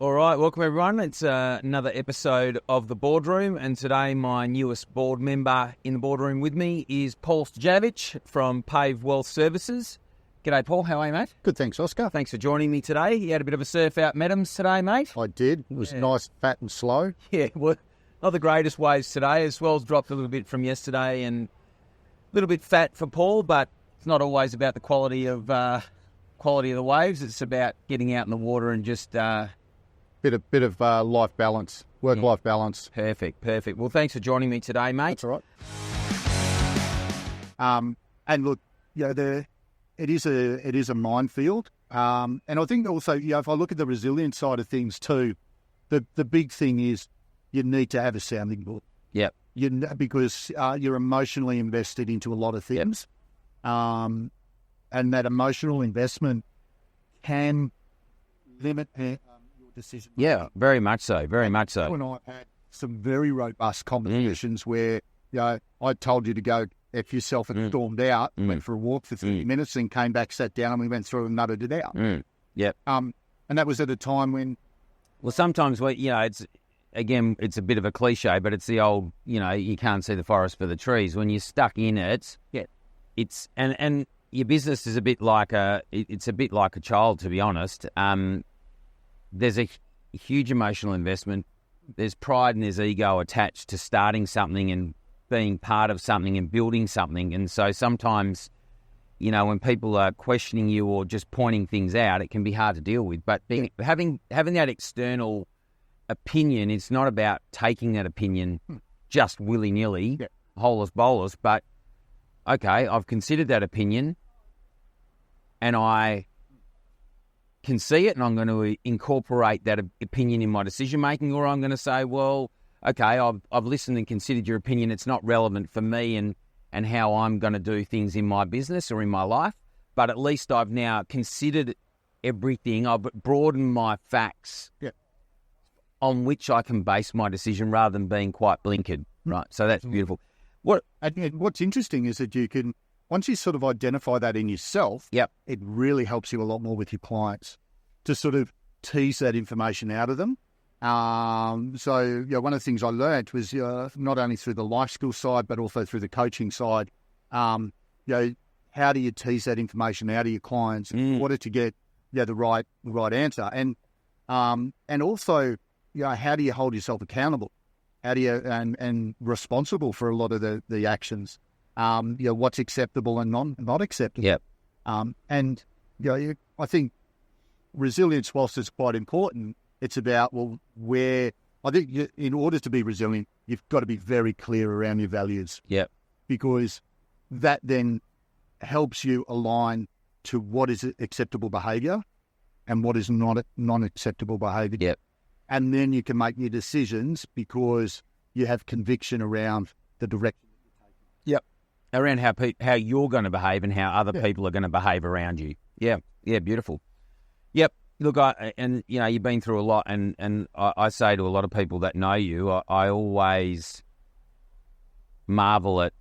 All right, welcome everyone. It's another episode of The Boardroom, and today my newest board member in the boardroom with me is Paul Stojanovic from Pave Wealth Services. G'day Paul, how are you, mate? Good, thanks, Oscar. Thanks for joining me today. You had a bit of a surf out Meadams today, mate? I did. It was nice, fat and slow. Yeah, well, not the greatest waves today. As well's dropped a little bit from yesterday and a little bit fat for Paul, but it's not always about the quality of the waves. It's about getting out in the water and just... Bit of life balance, work-life balance. Perfect. Well, thanks for joining me today, mate. That's all right. And look, it is a minefield. And I think also, if I look at the resilient side of things too, the big thing is you need to have a sounding board. Yep. Because you're emotionally invested into a lot of things. Yep. And that emotional investment can limit your decision. Yeah, very much so. Very much so. You and I have had some very robust conversations where I told you to go F yourself and stormed out, went for a walk for 30 minutes and came back, sat down, and we went through and nutted it out. Yep. And that was at a time when... Well, sometimes, it's a bit of a cliche, but it's the old, you can't see the forest for the trees. When you're stuck in it, it's... And your business is a bit like a child, to be honest. There's a huge emotional investment. There's pride and there's ego attached to starting something and being part of something and building something. And so sometimes, when people are questioning you or just pointing things out, it can be hard to deal with. But having that external opinion, it's not about taking that opinion just willy-nilly, holus bolus, but, okay, I've considered that opinion and I can see it and I'm going to incorporate that opinion in my decision-making, or I'm going to say, well, okay, I've listened and considered your opinion. It's not relevant for me and how I'm going to do things in my business or in my life, but at least I've now considered everything. I've broadened my facts on which I can base my decision rather than being quite blinkered, right? So that's beautiful. What's interesting is that you can... Once you sort of identify that in yourself, it really helps you a lot more with your clients to sort of tease that information out of them. So one of the things I learned was not only through the life skill side, but also through the coaching side, how do you tease that information out of your clients in order to get the right answer? And also, how do you hold yourself accountable? How do you and responsible for a lot of the actions? What's acceptable and not acceptable. Yep. And I think resilience, whilst it's quite important, it's about, I think in order to be resilient, you've got to be very clear around your values. Yep. Because that then helps you align to what is acceptable behaviour and what is not non-acceptable behaviour. Yep. And then you can make your decisions because you have conviction around the direction that you're taking. Yep. Around how you're going to behave and how other people are going to behave around you. Yeah, beautiful. Yep. Look, you've been through a lot, and I say to a lot of people that know you, I always marvel at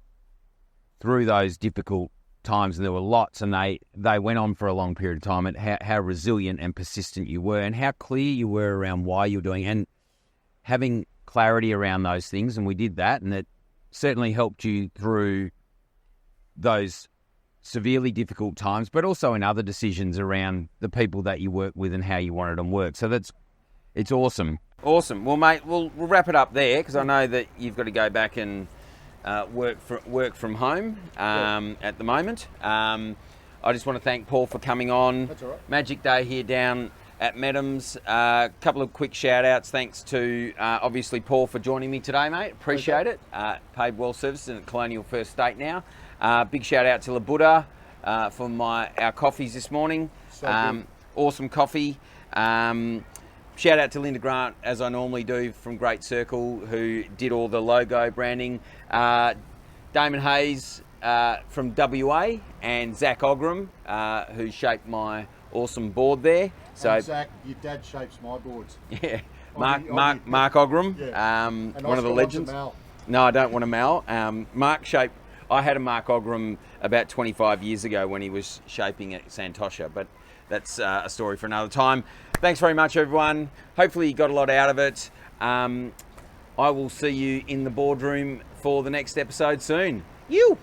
through those difficult times, and there were lots, and they went on for a long period of time, and how resilient and persistent you were, and how clear you were around why you're doing, and having clarity around those things, and we did that, and it certainly helped you through those severely difficult times, but also in other decisions around the people that you work with and how you wanted them work. So it's awesome. Awesome. Well, mate, we'll wrap it up there because I know that you've got to go back and work from home at the moment. I just want to thank Paul for coming on. That's all right. Magic day here down at Meadams. A couple of quick shout-outs. Thanks to, obviously, Paul for joining me today, mate. Appreciate it. Pave Wealth Services at Colonial First State now. Big shout-out to La Buddha for our coffees this morning. Awesome coffee. Shout-out to Linda Grant, as I normally do, from Great Circle, who did all the logo branding. Damon Hayes from WA, and Zach Ogram, who shaped my awesome board there. So Zach, your dad shapes my boards. Yeah, Mark Ogram, one of the legends. No, I don't want to Mal. Mark shaped I had a Mark Ogram about 25 years ago when he was shaping at Santosha, but that's a story for another time. Thanks very much, everyone. Hopefully you got a lot out of it. I will see you in the boardroom for the next episode soon. You.